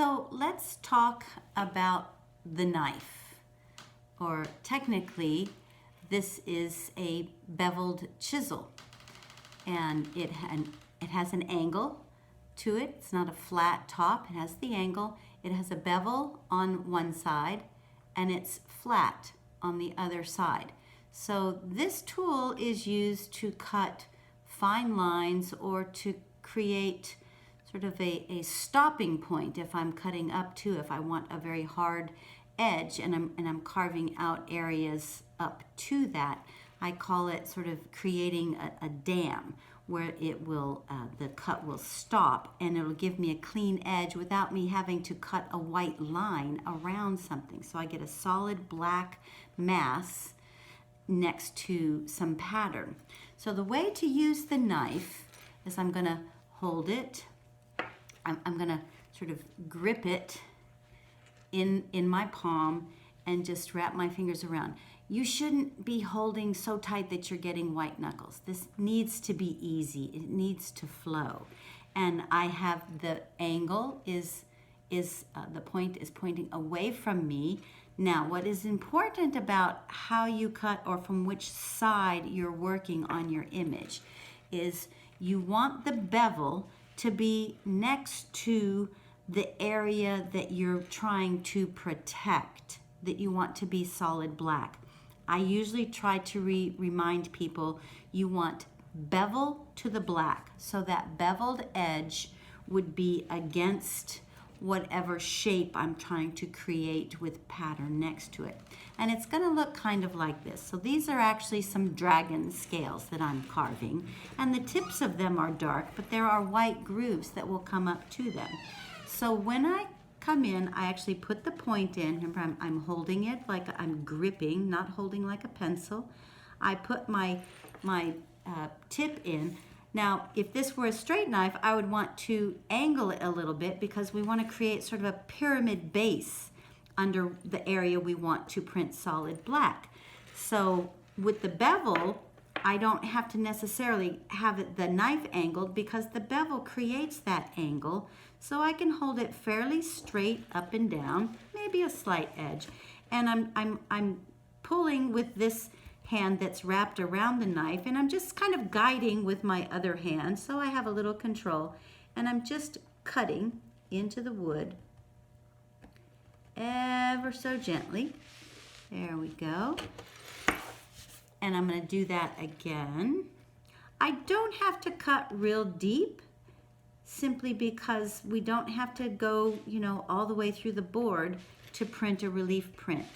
So let's talk about the knife, or technically this is a beveled chisel, and it has an angle to it. It's not a flat top, it has the angle. It has a bevel on one side and it's flat on the other side. So this tool is used to cut fine lines or to create sort of a stopping point if I'm cutting up to, if I want a very hard edge and I'm carving out areas up to that. I call it sort of creating a dam where it will, the cut will stop and it'll give me a clean edge without me having to cut a white line around something. So I get a solid black mass next to some pattern. So the way to use the knife is I'm gonna hold it, I'm gonna sort of grip it in my palm and just wrap my fingers around. You shouldn't be holding so tight that you're getting white knuckles. This needs to be easy. It needs to flow. And I have the angle the point is pointing away from me. Now, what is important about how you cut or from which side you're working on your image is you want the bevel to be next to the area that you're trying to protect, that you want to be solid black. I usually try to remind people you want bevel to the black, so that beveled edge would be against whatever shape I'm trying to create with pattern next to it. And it's gonna look kind of like this. So these are actually some dragon scales that I'm carving, and the tips of them are dark, but there are white grooves that will come up to them. So when I come in, I actually put the point in. Remember, I'm holding it like I'm gripping, not holding like a pencil. I put my tip in. Now, if this were a straight knife, I would want to angle it a little bit because we want to create sort of a pyramid base under the area we want to print solid black. So with the bevel, I don't have to necessarily have the knife angled because the bevel creates that angle. So I can hold it fairly straight up and down, maybe a slight edge. And I'm pulling with this hand that's wrapped around the knife, and I'm just kind of guiding with my other hand so I have a little control, and I'm just cutting into the wood ever so gently. There we go. And I'm going to do that again. I don't have to cut real deep simply because we don't have to go, all the way through the board to print a relief print.